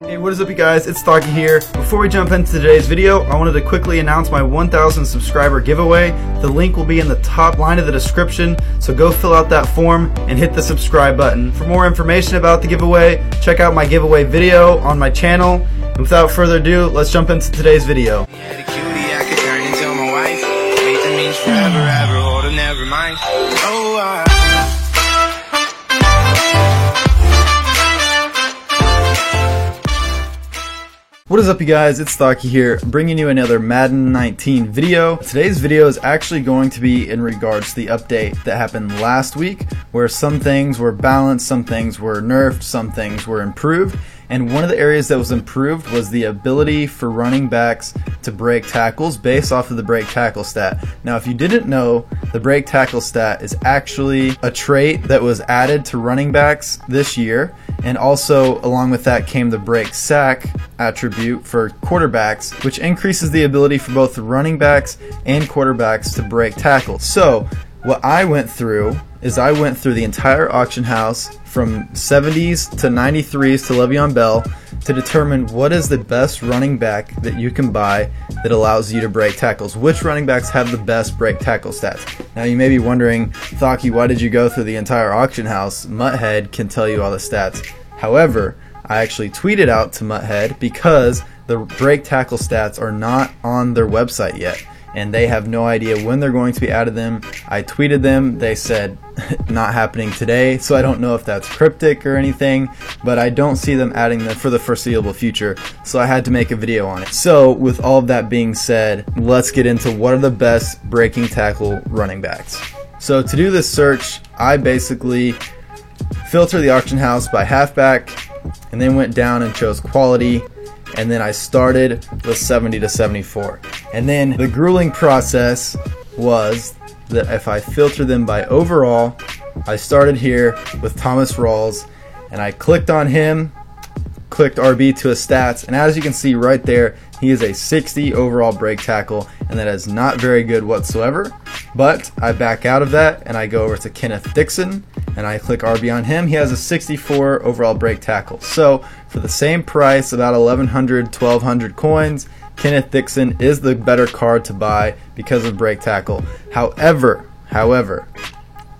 Hey, what is up you guys, it's Stocky here. Before we jump into today's video, I wanted to quickly announce my 1,000 subscriber giveaway. The link will be in the top line of the description, so go fill out that form and hit the subscribe button. For more information about the giveaway, check out my giveaway video on my channel. And without further ado, let's jump into today's video. What is up you guys, it's Stocky here, bringing you another Madden 19 video. Today's video is actually going to be in regards to the update that happened last week, where some things were balanced, some things were nerfed, some things were improved. And one of the areas that was improved was the ability for running backs to break tackles based off of the break tackle stat. Now if you didn't know, the break tackle stat is actually a trait that was added to running backs this year, and also along with that came the break sack attribute for quarterbacks, which increases the ability for both the running backs and quarterbacks to break tackles. So what I went through is I went through the entire auction house from 70s to 93s to Le'Veon Bell to determine what is the best running back that you can buy that allows you to break tackles. Which running backs have the best break tackle stats? Now you may be wondering, Thocky, why did you go through the entire auction house? Mutthead can tell you all the stats. However, I actually tweeted out to Mutthead because the break tackle stats are not on their website yet, and they have no idea when they're going to be added them. I tweeted them, they said not happening today, so I don't know if that's cryptic or anything, but I don't see them adding them for the foreseeable future, so I had to make a video on it. So with all of that being said, let's get into what are the best breaking tackle running backs. So to do this search, I basically filtered the auction house by halfback and then went down and chose quality, and then I started with 70 to 74. And then the grueling process was that if I filter them by overall, I started here with Thomas Rawls, and I clicked on him, clicked RB to his stats, and as you can see right there, he is a 60 overall break tackle, and that is not very good whatsoever. But I back out of that and I go over to Kenneth Dixon and I click RB on him. He has a 64 overall break tackle. So for the same price, about 1,100, 1,200 coins, Kenneth Dixon is the better card to buy because of break tackle. However,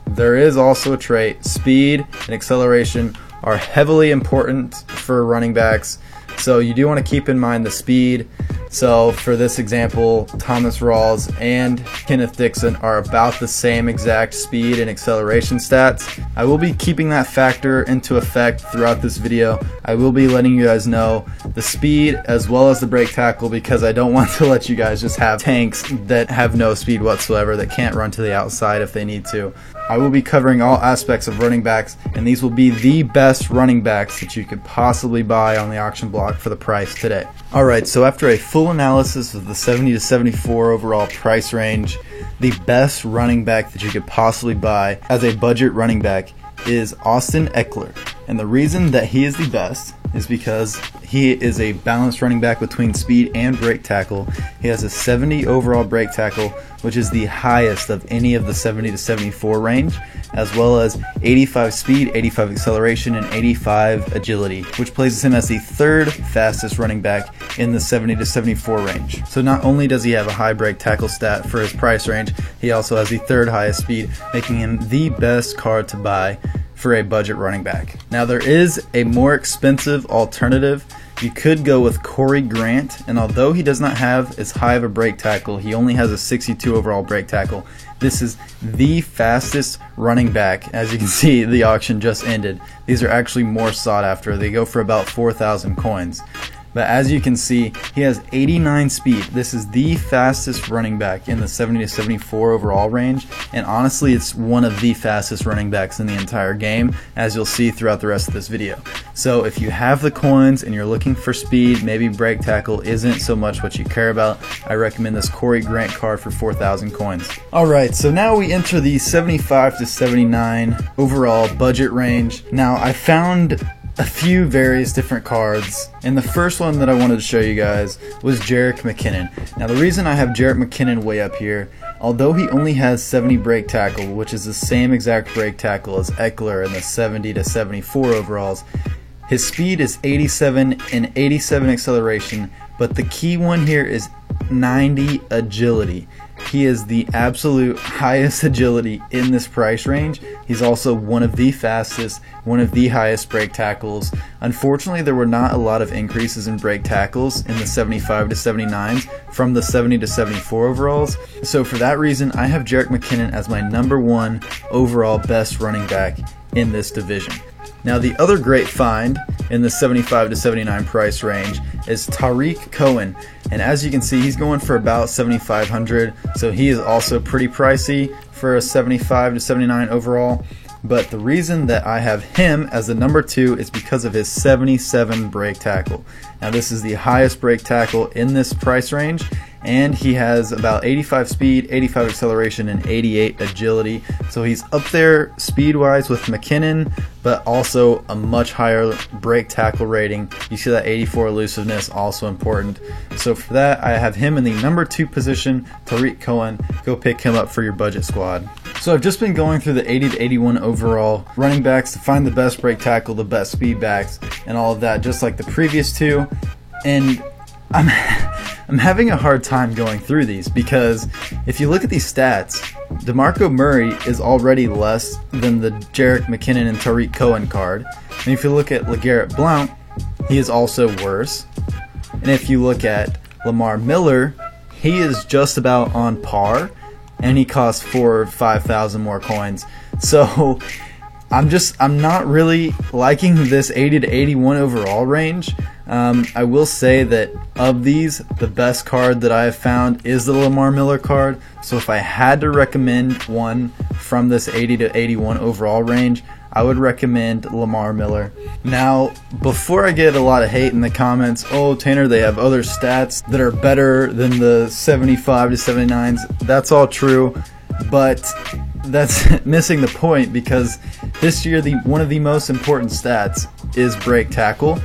there is also a trait. Speed and acceleration are heavily important for running backs, so you do want to keep in mind the speed. So for this example, Thomas Rawls and Kenneth Dixon are about the same exact speed and acceleration stats. I will be keeping that factor into effect throughout this video. I will be letting you guys know the speed as well as the break tackle, because I don't want to let you guys just have tanks that have no speed whatsoever, that can't run to the outside if they need to. I will be covering all aspects of running backs, and these will be the best running backs that you could possibly buy on the auction block for the price today. Alright, so after a full analysis of the 70 to 74 overall price range, the best running back that you could possibly buy as a budget running back is Austin Ekeler. And the reason that he is the best is because he is a balanced running back between speed and break tackle. He has a 70 overall break tackle, which is the highest of any of the 70 to 74 range, as well as 85 speed, 85 acceleration, and 85 agility, which places him as the third fastest running back in the 70 to 74 range. So not only does he have a high break tackle stat for his price range, he also has the third highest speed, making him the best card to buy for a budget running back. Now there is a more expensive alternative. You could go with Corey Grant, and although he does not have as high of a break tackle, he only has a 62 overall break tackle. This is the fastest running back. As you can see, the auction just ended. These are actually more sought after. They go for about 4,000 coins. But as you can see, he has 89 speed. This is the fastest running back in the 70 to 74 overall range, and honestly it's one of the fastest running backs in the entire game, as you'll see throughout the rest of this video. So if you have the coins and you're looking for speed, maybe break tackle isn't so much what you care about, I recommend this Corey Grant card for 4,000 coins. Alright, so now we enter the 75 to 79 overall budget range. Now I found a few various different cards, and the first one that I wanted to show you guys was Jerick McKinnon. Now the reason I have Jerick McKinnon way up here, although he only has 70 break tackle, which is the same exact break tackle as Ekeler in the 70 to 74 overalls, His speed is 87 and 87 acceleration, but the key one here is 90 agility. He is the absolute highest agility in this price range. He's also one of the fastest, one of the highest brake tackles. Unfortunately, there were not a lot of increases in brake tackles in the 75 to 79s from the 70 to 74 overalls. So for that reason, I have Jerick McKinnon as my #1 overall best running back in this division. Now the other great find in the 75 to 79 price range is Tarik Cohen, and as you can see, he's going for about $7,500, so he is also pretty pricey for a 75 to 79 overall. But the reason that I have him as the #2 is because of his 77 brake tackle. Now this is the highest brake tackle in this price range, and he has about 85 speed, 85 acceleration, and 88 agility. So he's up there speed-wise with McKinnon, but also a much higher brake tackle rating. You see that 84 elusiveness, also important. So for that, I have him in the #2 position, Tarik Cohen. Go pick him up for your budget squad. So I've just been going through the 80 to 81 overall running backs to find the best brake tackle, the best speed backs, and all of that, just like the previous two. And I'm having a hard time going through these because if you look at these stats, DeMarco Murray is already less than the Jerick McKinnon and Tarik Cohen card. And if you look at LeGarrette Blount, he is also worse. And if you look at Lamar Miller, he is just about on par, and he costs 4,000 or 5,000 more coins. So I'm not really liking this 80 to 81 overall range. I will say that of these, the best card that I have found is the Lamar Miller card. So if I had to recommend one from this 80 to 81 overall range, I would recommend Lamar Miller. Now, before I get a lot of hate in the comments, oh Tanner, they have other stats that are better than the 75 to 79s. That's all true, but that's missing the point, because this year one of the most important stats is brake tackle,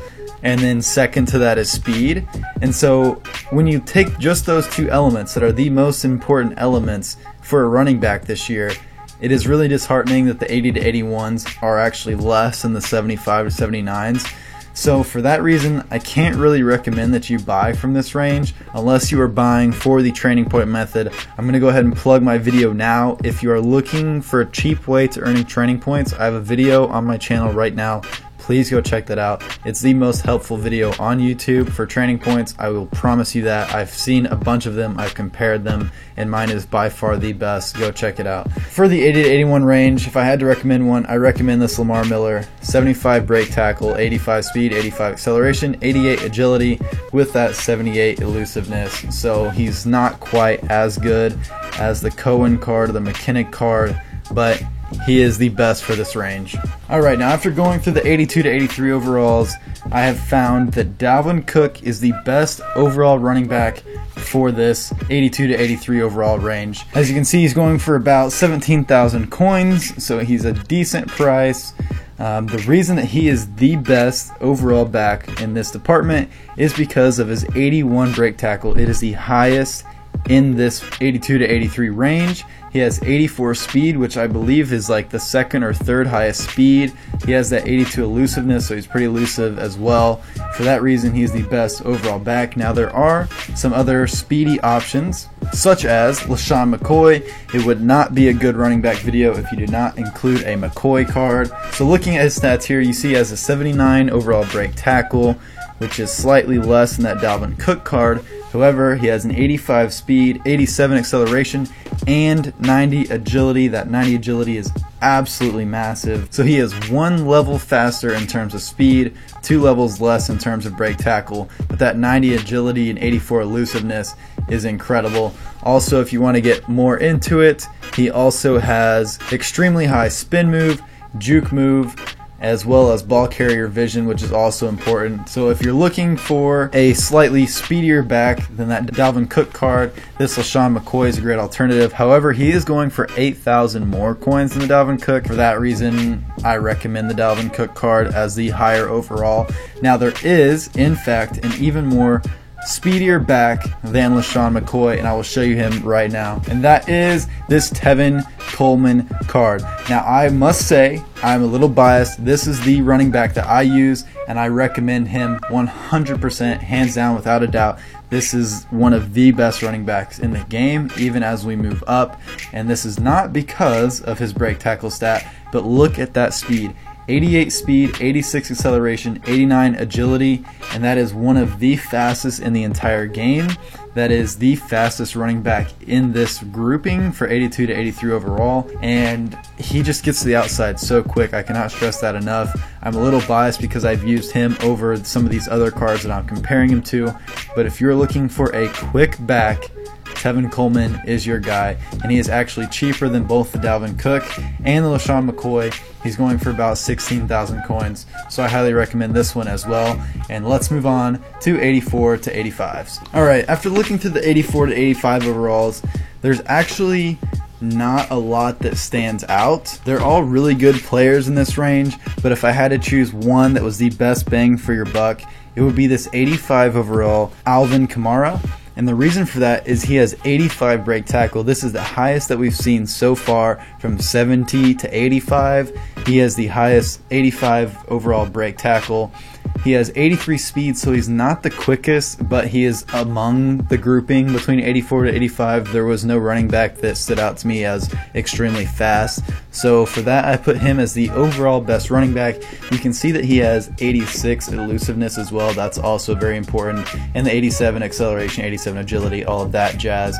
and then second to that is speed. And so when you take just those two elements that are the most important elements for a running back this year, it is really disheartening that the 80 to 81s are actually less than the 75 to 79s. So for that reason, I can't really recommend that you buy from this range unless you are buying for the training point method. I'm going to go ahead and plug my video now. If you are looking for a cheap way to earning training points, I have a video on my channel right now. Please go check that out. It's the most helpful video on YouTube for training points. I will promise you that. I've seen a bunch of them, I've compared them, and mine is by far the best. Go check it out. For the 80 to 81 range, if I had to recommend one, I recommend this Lamar Miller. 75 brake tackle, 85 speed, 85 acceleration, 88 agility with that 78 elusiveness. So he's not quite as good as the Cohen card or the McKinnon card, but he is the best for this range. Alright, now after going through the 82 to 83 overalls, I have found that Dalvin Cook is the best overall running back for this 82 to 83 overall range. As you can see, he's going for about 17,000 coins, so he's a decent price. The reason that he is the best overall back in this department is because of his 81 brake tackle. It is the highest in this 82 to 83 range. He has 84 speed, which I believe is like the second or third highest speed. He has that 82 elusiveness, so he's pretty elusive as well. For that reason, he's the best overall back. Now, there are some other speedy options, such as LeSean McCoy. It would not be a good running back video if you did not include a McCoy card. So looking at his stats here, you see he has a 79 overall brake tackle, which is slightly less than that Dalvin Cook card. However, he has an 85 speed, 87 acceleration, and 90 agility. That 90 agility is absolutely massive. So he is one level faster in terms of speed, 2 levels less in terms of brake tackle, but that 90 agility and 84 elusiveness is incredible. Also, if you want to get more into it, he also has extremely high spin move, juke move, as well as ball carrier vision, which is also important. So if you're looking for a slightly speedier back than that Dalvin Cook card, this LeSean McCoy is a great alternative. However, he is going for 8,000 more coins than the Dalvin Cook. For that reason, I recommend the Dalvin Cook card as the higher overall. Now, there is, in fact, an even more speedier back than LeSean McCoy, and I will show you him right now. And that is this Tevin Coleman card. Now, I must say, I'm a little biased. This is the running back that I use, and I recommend him 100%, hands down, without a doubt. This is one of the best running backs in the game, even as we move up. And this is not because of his break tackle stat, but look at that speed. 88 speed, 86 acceleration, 89 agility, and that is one of the fastest in the entire game. That is the fastest running back in this grouping for 82 to 83 overall, and he just gets to the outside so quick. I cannot stress that enough. I'm a little biased because I've used him over some of these other cards that I'm comparing him to, but if you're looking for a quick back, Tevin Coleman is your guy, and he is actually cheaper than both the Dalvin Cook and the LeSean McCoy. He's going for about 16,000 coins, so I highly recommend this one as well. And let's move on to 84 to 85s. Alright, after looking through the 84 to 85 overalls, there's actually not a lot that stands out. They're all really good players in this range, but if I had to choose one that was the best bang for your buck, it would be this 85 overall Alvin Kamara. And the reason for that is he has 85 break tackle. This is the highest that we've seen so far, from 70 to 85. He has the highest 85 overall break tackle. He has 83 speed, so he's not the quickest, but he is among the grouping between 84 to 85. There was no running back that stood out to me as extremely fast. So for that, I put him as the overall best running back. You can see that he has 86 elusiveness as well. That's also very important. And the 87 acceleration, 87 agility, all of that jazz.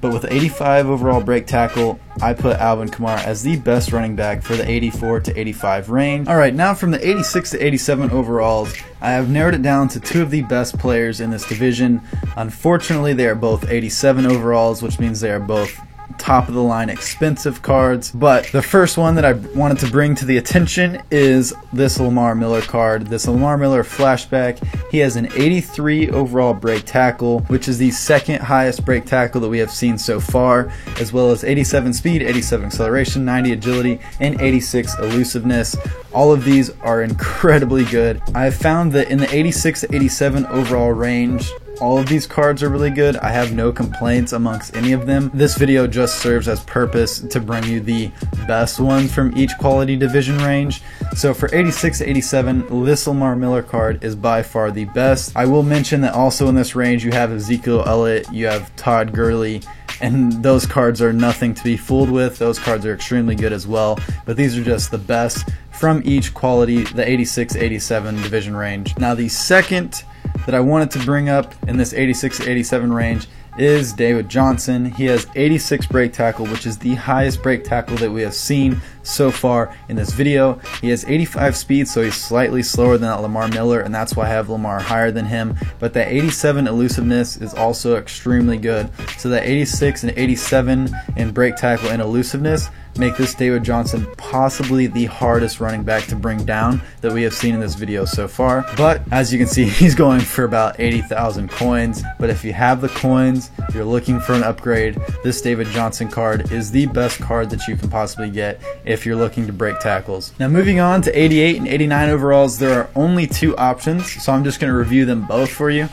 But with 85 overall break tackle, I put Alvin Kamara as the best running back for the 84 to 85 range. Alright, now from the 86 to 87 overalls, I have narrowed it down to two of the best players in this division. Unfortunately, they are both 87 overalls, which means they are both top of the line expensive cards. But the first one that I wanted to bring to the attention is this Lamar Miller card, this Lamar Miller flashback. He has an 83 overall break tackle, which is the second highest break tackle that we have seen so far, as well as 87 speed, 87 acceleration, 90 agility, and 86 elusiveness. All of these are incredibly good. I have found that in the 86 to 87 overall range, all of these cards are really good. I have no complaints amongst any of them. This video just serves as purpose to bring you the best ones from each quality division range. So for 86 to 87, this Lamar Miller card is by far the best. I will mention that also in this range you have Ezekiel Elliott, you have Todd Gurley, and those cards are nothing to be fooled with. Those cards are extremely good as well, but these are just the best from each quality, the 86 to 87 division range. Now the second that I wanted to bring up in this 86 to 87 range is David Johnson. He has 86 break tackle, which is the highest break tackle that we have seen so far in this video. He has 85 speed, so he's slightly slower than that Lamar Miller, and that's why I have Lamar higher than him. But that 87 elusiveness is also extremely good. So that 86 and 87 in break tackle and elusiveness make this David Johnson possibly the hardest running back to bring down that we have seen in this video so far. But as you can see, he's going for about 80,000 coins. But if you have the coins, you're looking for an upgrade, this David Johnson card is the best card that you can possibly get if you're looking to break tackles. Now moving on to 88 and 89 overalls, there are only two options, so I'm just going to review them both for you.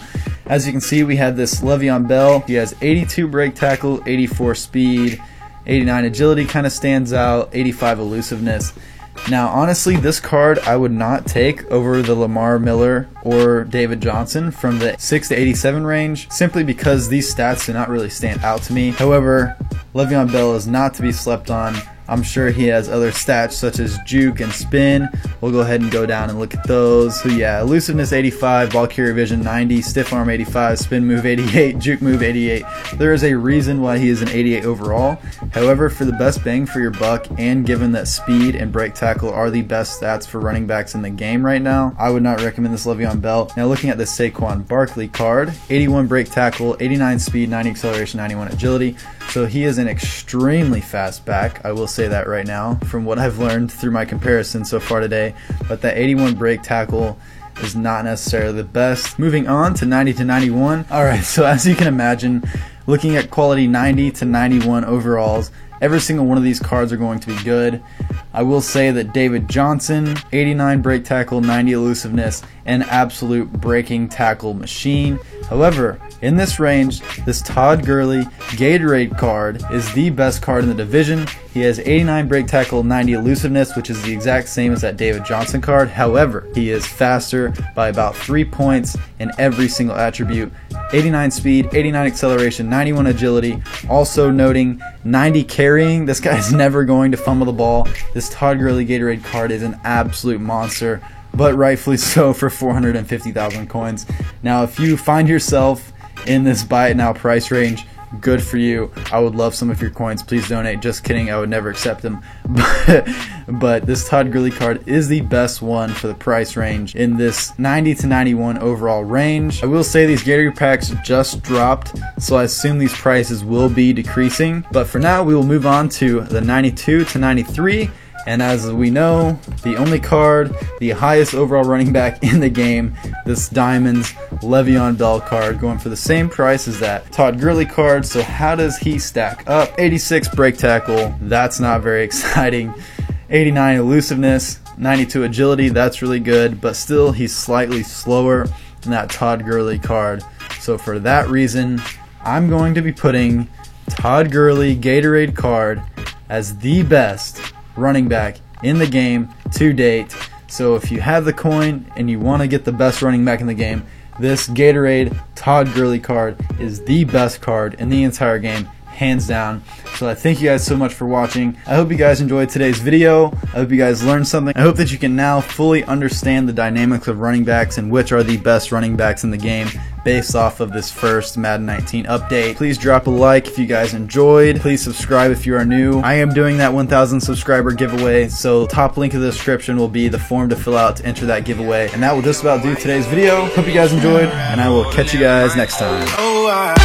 As you can see, we have this Le'Veon Bell. He has 82 break tackle, 84 speed, 89 agility kind of stands out, 85 elusiveness. Now honestly, this card I would not take over the Lamar Miller or David Johnson from the 6 to 87 range, simply because these stats do not really stand out to me. However, Le'Veon Bell is not to be slept on. I'm sure he has other stats such as juke and spin. We'll go ahead and go down and look at those. So yeah, elusiveness 85, ball carrier vision 90, stiff arm 85, spin move 88, juke move 88. There is a reason why he is an 88 overall. However, for the best bang for your buck, and given that speed and break tackle are the best stats for running backs in the game right now, I would not recommend this Le'Veon Bell. Now looking at this Saquon Barkley card, 81 break tackle, 89 speed, 90 acceleration, 91 agility. So he is an extremely fast back, I will say that right now, from what I've learned through my comparison so far today. But that 81 break tackle is not necessarily the best. Moving on to 90 to 91. Alright, so as you can imagine, looking at quality 90 to 91 overalls, Every single one of these cards are going to be good. I will say that David Johnson, 89 break tackle, 90 elusiveness, an absolute breaking tackle machine. However, in this range, this Todd Gurley Gatorade card is the best card in the division. He has 89 break tackle, 90 elusiveness, which is the exact same as that David Johnson card. However, he is faster by about 3 points in every single attribute. 89 speed, 89 acceleration, 91 agility. Also noting 90 carrying. This guy's never going to fumble the ball. This Todd Gurley Gatorade card is an absolute monster, but rightfully so for 450,000 coins. Now, if you find yourself in this buy it now price range, good for you. I would love some of your coins. Please donate. Just kidding, I would never accept them. But this Todd Gurley card is the best one for the price range in this 90 to 91 overall range. I will say these Gatorade packs just dropped, so I assume these prices will be decreasing. But for now, we will move on to the 92 to 93. And as we know, the only card, the highest overall running back in the game, this Diamonds Le'Veon Bell card, going for the same price as that Todd Gurley card. So how does he stack up? 86 break tackle, that's not very exciting. 89 elusiveness, 92 agility, that's really good, but still he's slightly slower than that Todd Gurley card. So for that reason, I'm going to be putting Todd Gurley Gatorade card as the best running back in the game to date. So if you have the coin and you want to get the best running back in the game, this Gatorade Todd Gurley card is the best card in the entire game, hands down. So I thank you guys so much for watching. I hope you guys enjoyed today's video. I hope you guys learned something. I hope that you can now fully understand the dynamics of running backs and which are the best running backs in the game based off of this first Madden 19 update. Please drop a like if you guys enjoyed. Please subscribe if you are new. I am doing that 1,000 subscriber giveaway, so top link in the description will be the form to fill out to enter that giveaway. And that will just about do today's video. Hope you guys enjoyed, and I will catch you guys next time.